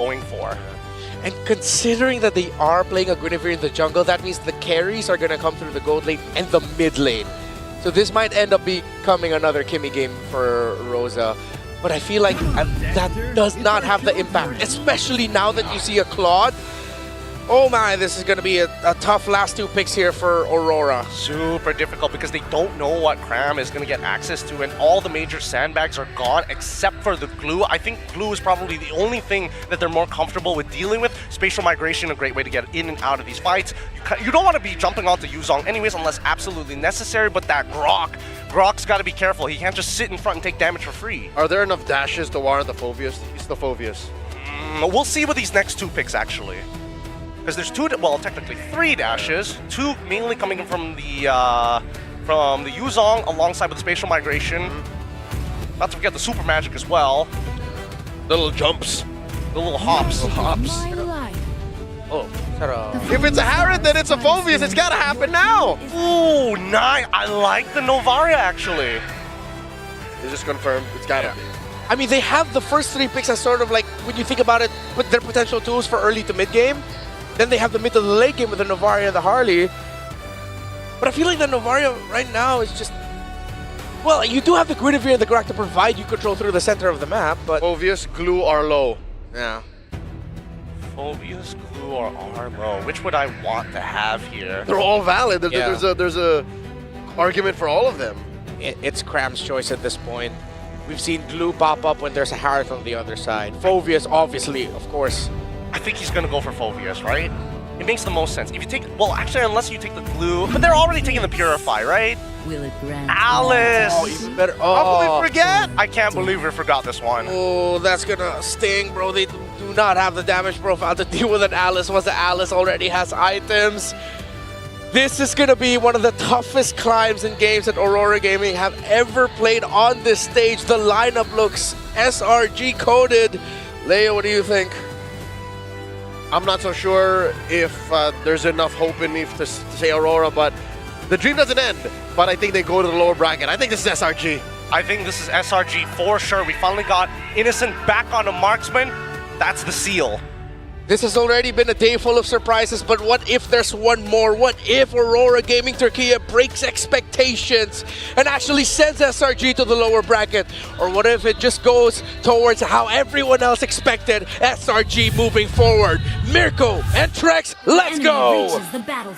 going for. And considering that they are playing a Guinevere in the jungle, that means the carries are going to come through the gold lane and the mid lane. So this might end up becoming another Kimmy game for Rosa. But I feel like that does not have the impact, especially now that you see a Claude. Oh my, this is going to be a tough last 2 picks here for Aurora. Super difficult because they don't know what Cram is going to get access to, and all the major sandbags are gone except for the glue. I think glue is probably the only thing that they're more comfortable with dealing with. Spatial migration, a great way to get in and out of these fights. You don't want to be jumping onto Yuzong anyways unless absolutely necessary, but that Grok's got to be careful. He can't just sit in front and take damage for free. Are there enough dashes to warrant the Phoveus? It's the Phoveus. We'll see with these next 2 picks actually. Because there's 2, well, technically 3 dashes, 2 mainly coming in from the Yuzong alongside with the spatial migration. Not to forget the super magic as well. Little jumps. The little hops. Oh, If it's a Harrod, then it's a Phoveus. It's gotta happen now. Ooh, nice. I like the Novaria actually. Is this confirmed? It's gotta be. I mean, they have the first 3 picks as sort of like, when you think about it, but their potential tools for early to mid game. Then they have the mid to the late game with the Novaria and the Harley. But I feel like the Novaria right now is just... Well, you do have the Guinevere and the Grok to provide you control through the center of the map, but... Phoveus, glue, are low. Yeah. Phoveus, glue, or Arlo. Which would I want to have here? They're all valid. Yeah. There's a argument for all of them. It's Cram's choice at this point. We've seen glue pop up when there's a Harith on the other side. Phoveus, obviously, of course. I think he's going to go for Phoveus, right? It makes the most sense. If you take, well, actually, unless you take the glue, but they're already taking the Purify, right? Will it grant Alice! Oh, even better. How can Oh, we forget? I can't believe we forgot this one. oh, that's gonna sting, bro. They do not have the damage profile to deal with an Alice once the Alice already has items. This is gonna be one of the toughest climbs in games that Aurora Gaming have ever played on this stage. The lineup looks SRG coded. Leo, what do you think? I'm not so sure if there's enough hope in me to say Aurora, but the dream doesn't end. But I think they go to the lower bracket. I think this is SRG. I think this is SRG for sure. We finally got Innocent back on a marksman. That's the seal. This has already been a day full of surprises, but what if there's one more? What if Aurora Gaming Turkey breaks expectations and actually sends SRG to the lower bracket? Or what if it just goes towards how everyone else expected SRG moving forward? Mirko and Trex, let's go!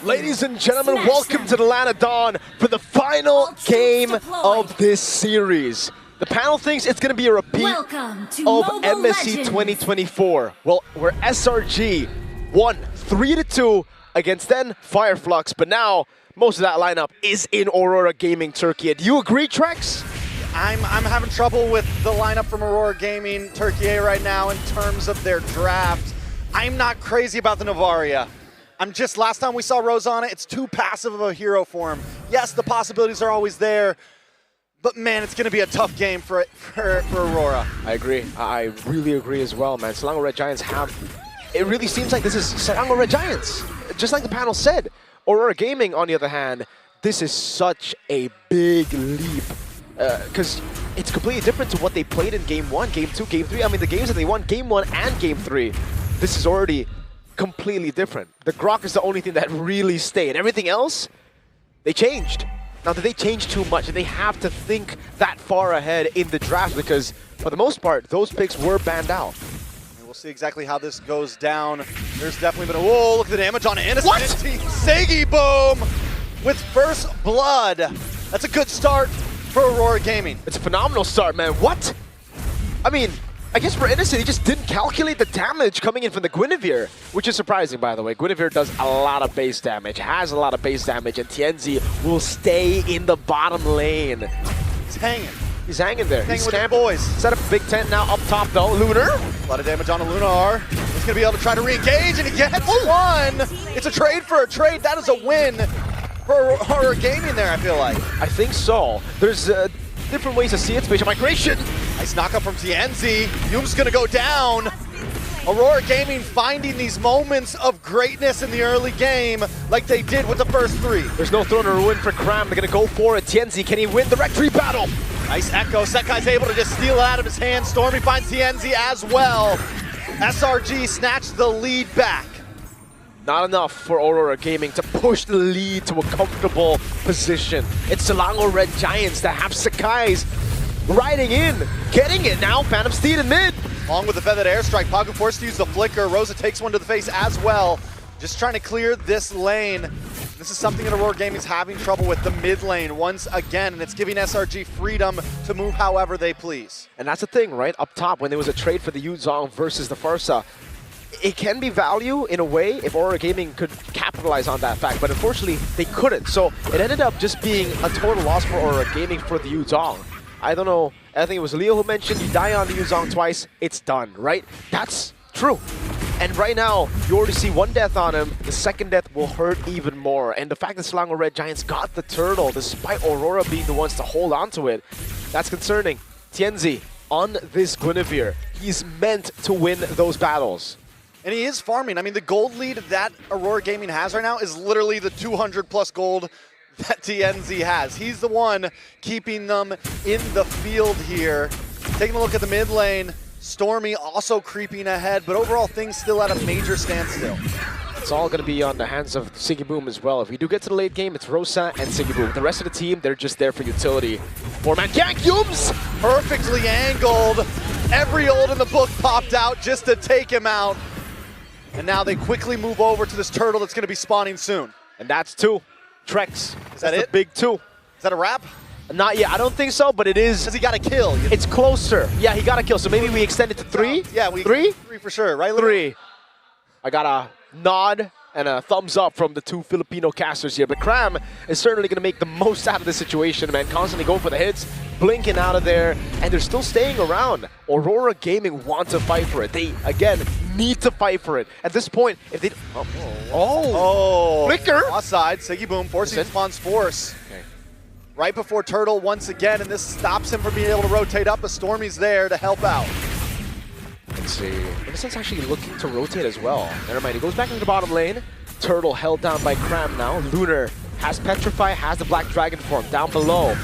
Ladies and gentlemen, welcome to the Land of Dawn for the final game of this series. The panel thinks it's going to be a repeat of MSC 2024. Well, where SRG won 3-2 against then Fireflux, but now most of that lineup is in Aurora Gaming Turkey. Do you agree, Trex? I'm having trouble with the lineup from Aurora Gaming Turkey right now in terms of their draft. I'm not crazy about the Novaria. Last time we saw Rosanna, it's too passive of a hero form. Yes, the possibilities are always there, but man, it's going to be a tough game for Aurora. I agree. I really agree as well, man. Selangor Red Giants have... It really seems like this is Selangor Red Giants. Just like the panel said. Aurora Gaming, on the other hand, this is such a big leap. Because it's completely different to what they played in Game 1, Game 2, Game 3. I mean, the games that they won, Game 1 and Game 3. This is already completely different. The Grok is the only thing that really stayed. Everything else, they changed. Now, did they change too much? Did they have to think that far ahead in the draft? Because, for the most part, those picks were banned out. And we'll see exactly how this goes down. There's definitely been a... Whoa, look at the damage on Innocent. What? Sagi Boom with first blood. That's a good start for Aurora Gaming. It's a phenomenal start, man. What? I mean, I guess for Innocent, he just didn't calculate the damage coming in from the Guinevere, which is surprising, by the way. Guinevere does a lot of base damage, has a lot of base damage, and Tienzi will stay in the bottom lane. He's hanging. He's hanging there. Hanging He's with the boys. Set up a big tent now up top, though. Lunar. A lot of damage on a Lunar. He's going to be able to try to re-engage, and he gets one. It's a trade for a trade. That is a win for Aurora Gaming there, I feel like. I think so. There's different ways to see it. Spatial migration. Nice knockup from Tienzi. Yoom's going to go down. Aurora Gaming finding these moments of greatness in the early game like they did with the first 3. There's no throne or ruin for Cram. They're going to go for it. Tienzi, can he win the Rectory battle? Nice echo. Sekai's able to just steal it out of his hand. Stormy finds Tienzi as well. SRG snatched the lead back. Not enough for Aurora Gaming to push the lead to a comfortable position. It's Selangor Red Giants that have Sakai's riding in, getting it now. Phantom Steed in mid. Along with the feathered airstrike, Pagu forced to use the flicker. Rosa takes one to the face as well. Just trying to clear this lane. This is something that Aurora Gaming's having trouble with, the mid lane once again, and it's giving SRG freedom to move however they please. And that's the thing, right? Up top, when there was a trade for the Yuzong versus the Farsa, it can be value in a way if Aurora Gaming could capitalize on that fact, but unfortunately they couldn't. So it ended up just being a total loss for Aurora Gaming for the Yuzong. I don't know, I think it was Leo who mentioned you die on the Yuzong twice, it's done, right? That's true. And right now, you already see one death on him, the second death will hurt even more. And the fact that Selangor Red Giants got the turtle, despite Aurora being the ones to hold on to it, that's concerning. Tianzi on this Guinevere, he's meant to win those battles. And he is farming. I mean, the gold lead that Aurora Gaming has right now is literally the 200 plus gold that TNZ has. He's the one keeping them in the field here. Taking a look at the mid lane, Stormy also creeping ahead, but overall things still at a major standstill. It's all going to be on the hands of Siggy Boom as well. If we do get to the late game, it's Rosa and Siggy Boom. The rest of the team, they're just there for utility. Four-man gank, Yums! Perfectly angled. Every ult in the book popped out just to take him out. And now they quickly move over to this turtle that's going to be spawning soon. And that's two. Trex. Is that it? The big two. Is that a wrap? Not yet. I don't think so, but it is. Because he got a kill. It's closer. Yeah, he got a kill. So maybe we extend it to three? Yeah, Three? Three for sure, right? Three. I got a nod and a thumbs up from the two Filipino casters here. But Cram is certainly going to make the most out of this situation, man. Constantly going for the hits, blinking out of there, and they're still staying around. Aurora Gaming want to fight for it. They, again, need to fight for it. At this point, if they... Oh. Flicker. Offside. Siggy Boom forcing Spawn's force. Okay. Right before Turtle once again, and this stops him from being able to rotate up, but Stormy's there to help out. Let's see. Innocent's actually looking to rotate as well. Never mind, he goes back into the bottom lane. Turtle held down by Cram now. Lunar has Petrify, has the Black Dragon form down below.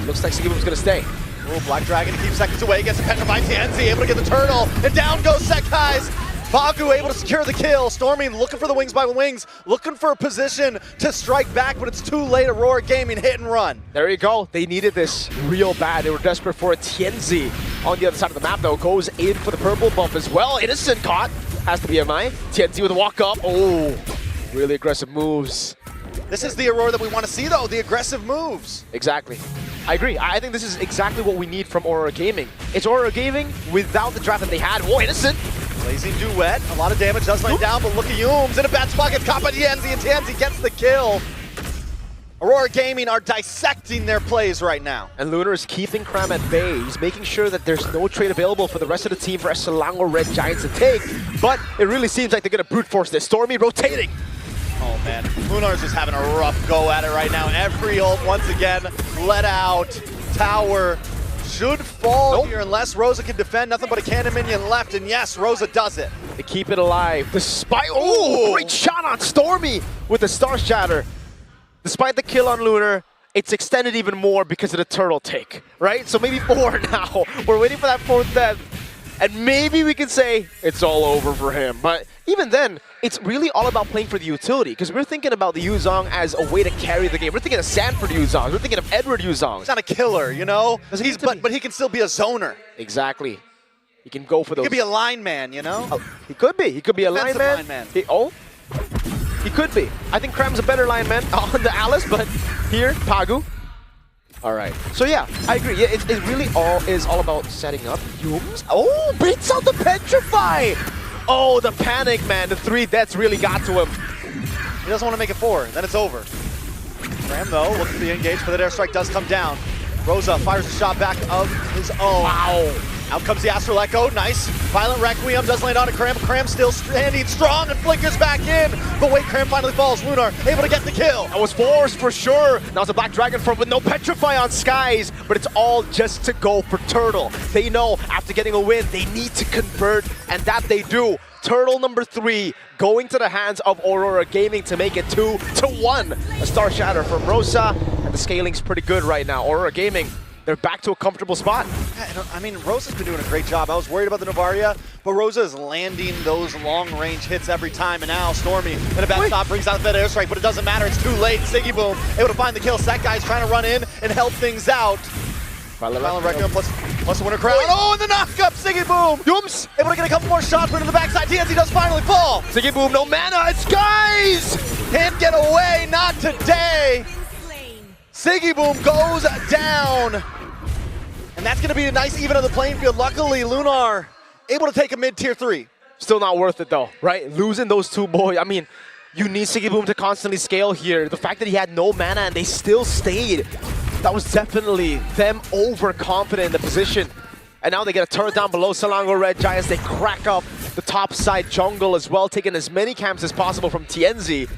Looks like Siggy Boom's gonna stay. Oh, Black Dragon keeps seconds away, gets a Petrify. TNZ able to get the Turtle, and down goes Sekai's. Bagu able to secure the kill. Stormy looking for the wings by wings, looking for a position to strike back, but it's too late. Aurora Gaming hit and run. There you go. They needed this real bad. They were desperate for it. Tianzi on the other side of the map, though, goes in for the purple buff as well. Innocent caught. Has to be MI. Tianzi with a walk up. Oh, really aggressive moves. This is the Aurora that we want to see, though, the aggressive moves. Exactly. I agree. I think this is exactly what we need from Aurora Gaming. It's Aurora Gaming without the draft that they had. Oh, Innocent. Blazing Duet, a lot of damage does lay down, but look at Yums in a bad spot, gets caught by Tianzi, and Tianzi gets the kill. Aurora Gaming are dissecting their plays right now. And Lunar is keeping Cram at bay. He's making sure that there's no trade available for the rest of the team for Selangor Red Giants to take. But it really seems like they're going to brute force this. Stormy rotating. Oh man, Lunar's just having a rough go at it right now. Every ult once again let out. Tower should fall here unless Rosa can defend. Nothing but a cannon minion left, and yes, Rosa does it. They keep it alive. Despite, oh, great shot on Stormy with the Star Shatter. Despite the kill on Lunar, it's extended even more because of the turtle take, right? So maybe 4 now. We're waiting for that 4th death. And maybe we can say it's all over for him. But even then, it's really all about playing for the utility, because we're thinking about the Yuzong as a way to carry the game. We're thinking of Sanford Yuzong. We're thinking of Edward Yuzong. He's not a killer, you know? But he can still be a zoner. Exactly. He can go for those. He could be a line man, you know? Oh, he could be. He could be a Defensive lineman. He could be. I think Cram's a better lineman on the Alice, but here, Pagu. All right. So yeah, I agree. Yeah, it really is all about setting up. Yums. Oh, beats out the Petrify. Oh, the panic, man. The 3 deaths really got to him. He doesn't want to make it 4. Then it's over. Cram, though, looking to be engaged, but the airstrike does come down. Rosa fires a shot back of his own. Wow. Out comes the Astral Echo. Nice. Violent Requiem does land on a Cram. Cram still standing strong and flickers back in. But wait, Cram finally falls. Lunar able to get the kill. That was forced for sure. Now it's a Black Dragon form with no Petrify on Skies, but it's all just to go for Turtle. They know after getting a win, they need to convert, and that they do. Turtle number 3 going to the hands of Aurora Gaming to make it 2-1. A Star Shatter from Rosa, and the scaling's pretty good right now. Aurora Gaming, they're back to a comfortable spot. Yeah, I mean, Rosa's been doing a great job. I was worried about the Novaria, but Rosa is landing those long-range hits every time. And now Stormy in a bad stop brings out that airstrike, but it doesn't matter. It's too late. Siggy Boom able to find the kill. That guy's trying to run in and help things out. Violent Requiem plus the winner crown. Oh, and the knock-up, Siggy Boom! Yums! Able to get a couple more shots, but to the backside, TNZ does finally fall! Siggy Boom, no mana, it's guys! Can't get away, not today! Siggy Boom goes down! And that's gonna be a nice even on the playing field. Luckily, Lunar able to take a mid-tier 3. Still not worth it though, right? Losing those two boys, I mean, you need Siggy Boom to constantly scale here. The fact that he had no mana and they still stayed, that was definitely them overconfident in the position. And now they get a turret down below Selangor Red Giants. They crack up the top side jungle as well, taking as many camps as possible from TNZ.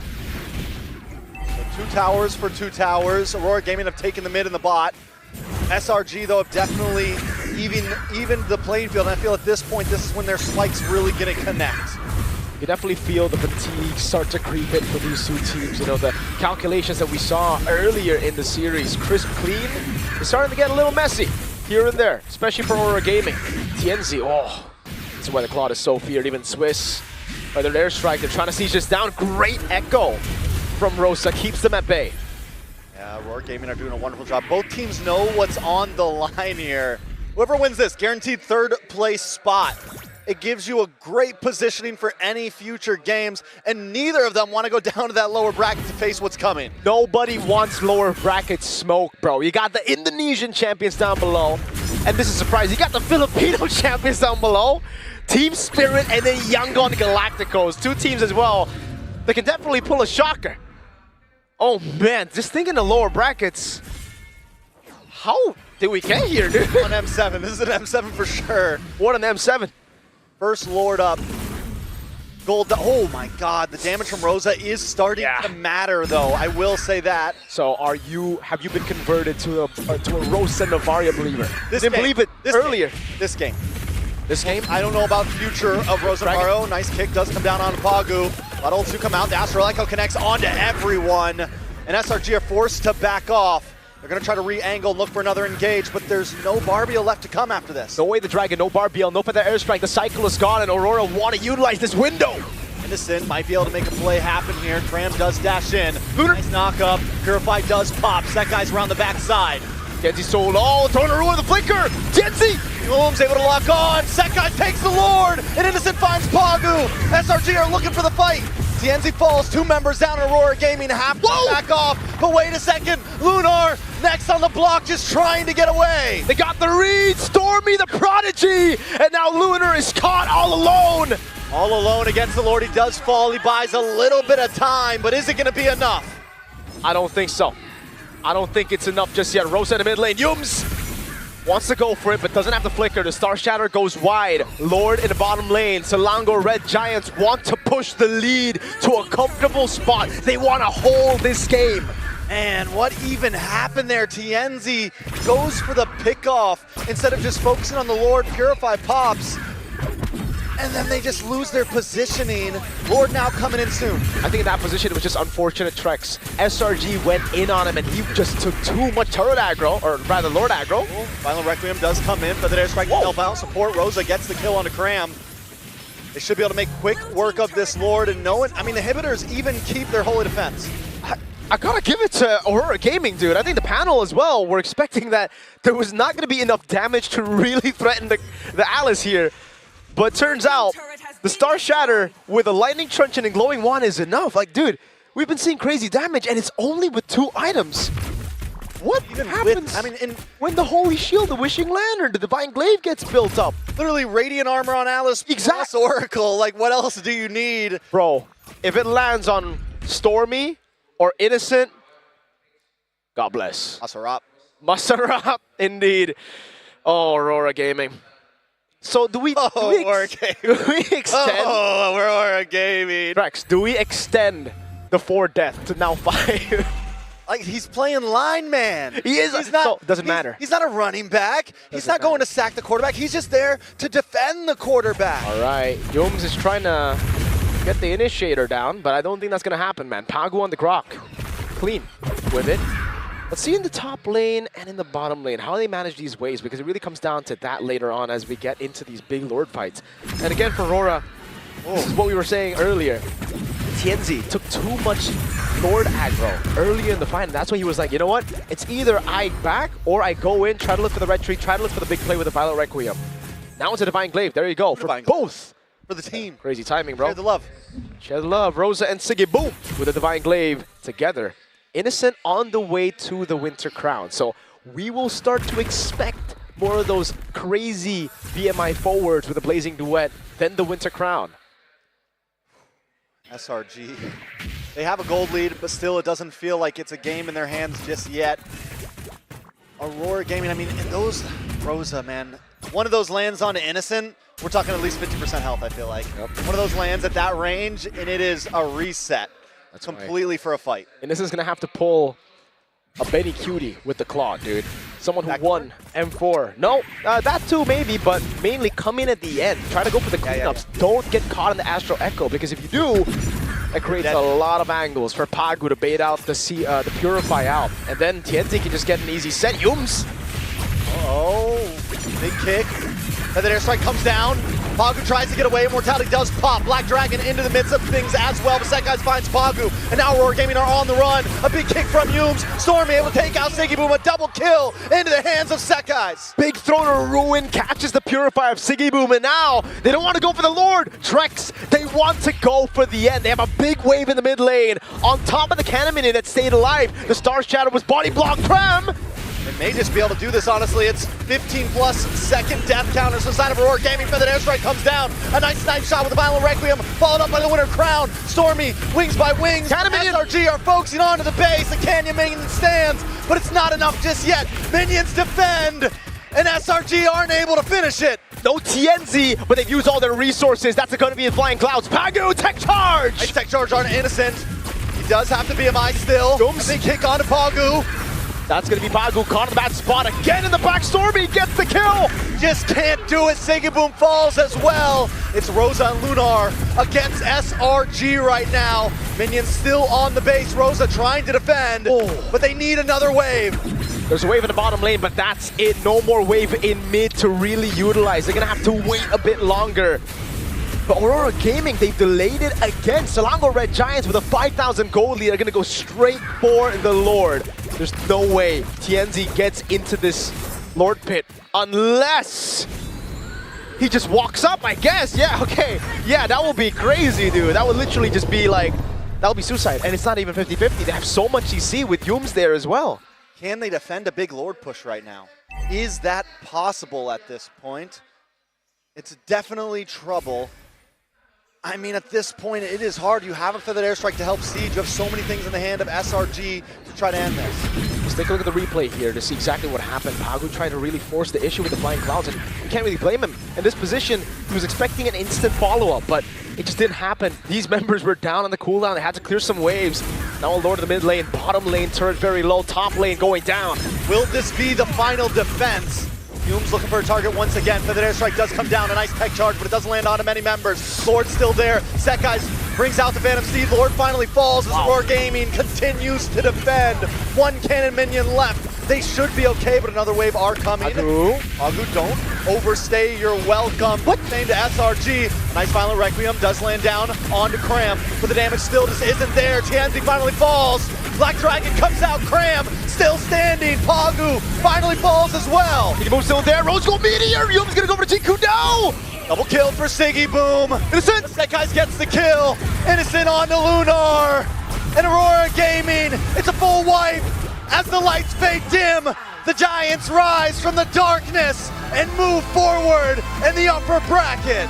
So 2 towers for 2 towers. Aurora Gaming have taken the mid and the bot. SRG though have definitely even the playing field. And I feel at this point, this is when their spike's really gonna connect. You definitely feel the fatigue start to creep in for these two teams. You know, the calculations that we saw earlier in the series, crisp, clean, is starting to get a little messy here and there, especially for Aurora Gaming. TNZ, oh, this is why the Claude is so feared. Even Swiss, by their airstrike, they're trying to siege this down. Great echo from Rosa, keeps them at bay. Yeah, Aurora Gaming are doing a wonderful job. Both teams know what's on the line here. Whoever wins this, guaranteed 3rd place spot. It gives you a great positioning for any future games, and neither of them want to go down to that lower bracket to face what's coming. Nobody wants lower bracket smoke, bro. You got the Indonesian champions down below, and this is a surprise, you got the Filipino champions down below, Team Spirit, and then Yangon Galacticos, 2 teams as well. They can definitely pull a shocker. Oh man, just thinking the lower brackets, how did we get here, dude? On M7, this is an M7 for sure. What an M7. First Lord up. Gold, oh my god, the damage from Rosa is starting to matter though, I will say that. So have you been converted to a Rosa Novaria believer? Didn't believe it earlier. This game. This game? I don't know about the future of Rosa Novaria. Nice kick does come down on Pagu. A lot of ults do come out, the Astral Echo connects onto everyone. And SRG are forced to back off. They're going to try to re-angle and look for another engage, but there's no Barbiel left to come after this. No way the Dragon, no Barbiel, no for the airstrike. The cycle is gone, and Aurora want to utilize this window. Innocent might be able to make a play happen here. Graham does dash in. Nice knock-up. Purify does pop. That guy's around the backside. Genzi sold. Oh, Tornado with the flicker. Genzi! Bloom's able to lock on. Sekai takes the Lord, and Innocent finds Pagu. SRG are looking for the fight. TNZ falls, 2 members down. Aurora Gaming have to back off. But wait a second, Lunar next on the block, just trying to get away. They got the read, Stormy the Prodigy, and now Lunar is caught all alone. All alone against the Lord, he does fall. He buys a little bit of time, but is it gonna be enough? I don't think so. I don't think it's enough just yet. Rosa in the mid lane, Yums wants to go for it, but doesn't have the flicker. The Star Shatter goes wide. Lord in the bottom lane. Selangor Red Giants want to push the lead to a comfortable spot. They want to hold this game. And what even happened there? TNZ goes for the pickoff instead of just focusing on the Lord. Purify pops. And then they just lose their positioning. Lord now coming in soon. I think in that position, it was just unfortunate treks. SRG went in on him, and he just took too much turret aggro, or rather Lord aggro. Violent Requiem does come in, but the airstrike to help out. Support Rosa gets the kill onto Cram. They should be able to make quick work of this Lord, and no one, I mean, the Inhibitors even keep their holy defense. I gotta give it to Aurora Gaming, dude. I think the panel as well were expecting that there was not gonna be enough damage to really threaten the Alice here. But turns out, the Star Shatter with a Lightning Truncheon and Glowing Wand is enough. Like, dude, we've been seeing crazy damage, and it's only with 2 items. What happens when the Holy Shield, the Wishing Lantern, the Divine Glaive gets built up? Literally Radiant Armor on Alice plus Oracle. Like, what else do you need? Bro, if it lands on Stormy or Innocent, God bless. Masarap. Masarap, indeed. Oh, Aurora Gaming. So do we extend? Oh, Aurora Gaming. Rex, do we extend the 4 death to now 5? Like, he's playing lineman. He is. He's not, so, doesn't matter. He's not a running back. He's not going to sack the quarterback. He's just there to defend the quarterback. All right. Yomes is trying to get the initiator down, but I don't think that's going to happen, man. Pagu on the Grok. Clean with it. Let's see in the top lane and in the bottom lane how they manage these waves, because it really comes down to that later on as we get into these big Lord fights. And again for Aurora, this is what we were saying earlier. Tienzi took too much Lord aggro earlier in the fight, and that's why he was like, you know what? It's either I back or I go in, try to look for the red tree, try to look for the big play with the Violet Requiem. Now it's a Divine Glaive. There you go. For both. For the team. Crazy timing, bro. Share the love. Share the love. Rosa and Siggy, boom, with a Divine Glaive together. Innocent on the way to the Winter Crown. So we will start to expect more of those crazy BMI forwards with a Blazing Duet than the Winter Crown. SRG. They have a gold lead, but still it doesn't feel like it's a game in their hands just yet. Aurora Gaming, I mean, in those Rosa, man, one of those lands on Innocent, we're talking at least 50% health, I feel like. Yep. One of those lands at that range, and it is a reset. That's completely right. For a fight. And this is going to have to pull a Benny Cutie with the claw, dude. Someone who won M4. No, that too maybe, but mainly come in at the end. Try to go for the cleanups. Don't get caught in the Astro Echo, because if you do, it creates a lot of angles for Pagu to bait out the Purify out. And then Tienzi can just get an easy set. Yums! Oh, big kick. And then airstrike comes down. Pagu tries to get away. Immortality does pop. Black Dragon into the midst of things as well. But Sekai's finds Pagu. And now Aurora Gaming are on the run. A big kick from Yums. Stormy able to take out Siggy Boom. A double kill into the hands of Sekai's. Big throw to Ruin. Catches the Purifier of Siggy Boom. And now they don't want to go for the Lord. Trex, they want to go for the end. They have a big wave in the mid lane. On top of the Cannon Minion that stayed alive. The Star Shadow was body blocked. Cram! They may just be able to do this, honestly. It's 15+ second death counter. So sign of Aurora Gaming for that airstrike comes down. A nice knife shot with the Violent Requiem, followed up by the Winter Crown. Stormy, wings by wings. SRG are focusing onto the base. The Canyon Minion stands, but it's not enough just yet. Minions defend, and SRG aren't able to finish it. No Tienzi, but they've used all their resources. That's going to be in Flying Clouds. Pagu, tech charge! Nice tech charge on Innocent. He does have to be a MI still. Dooms. Big kick onto Pagu. That's going to be Pagu caught in the bad spot again in the back. Stormy gets the kill. Just can't do it. Siggy Boom falls as well. It's Rosa and Lunar against SRG right now. Minions still on the base. Rosa trying to defend, but they need another wave. There's a wave in the bottom lane, but that's it. No more wave in mid to really utilize. They're going to have to wait a bit longer. But Aurora Gaming, they've delayed it again. Selangor Red Giants with a 5,000 gold lead are going to go straight for the Lord. There's no way Tienzi gets into this Lord pit unless he just walks up, I guess. Yeah, okay. Yeah, that would be crazy, dude. That would literally just be like, that would be suicide. And it's not even 50-50. They have so much CC with Yums there as well. Can they defend a big Lord push right now? Is that possible at this point? It's definitely trouble. I mean, at this point, it is hard. You have a Feathered Airstrike to help Siege. You have so many things in the hand of SRG to try to end this. Let's take a look at the replay here to see exactly what happened. Pagu tried to really force the issue with the Flying Clouds, and you can't really blame him. In this position, he was expecting an instant follow-up, but it just didn't happen. These members were down on the cooldown. They had to clear some waves. Now a Lord of the mid lane, bottom lane, turret very low, top lane going down. Will this be the final defense? Hume's looking for a target once again. Feathered Airstrike does come down. A nice peg charge, but it doesn't land onto many members. Lord's still there. Sekai's brings out the Phantom Steed. Lord finally falls as Aurora Gaming continues to defend. One Cannon Minion left. They should be okay, but another wave are coming. Pagu, don't overstay your welcome. Name to SRG. Nice Violent Requiem does land down onto Cram, but the damage still just isn't there. Tienzi finally falls. Black Dragon comes out. Cram still standing. Pagu finally falls as well. Siggy Boom still there. Rose Gold Meteor. Yum's gonna go for the Jiku. No! Double kill for Siggy Boom. Innocent. Sekai's gets the kill. Innocent on to Lunar. And Aurora Gaming. It's a full wipe. As the lights fade dim, the Giants rise from the darkness and move forward in the upper bracket.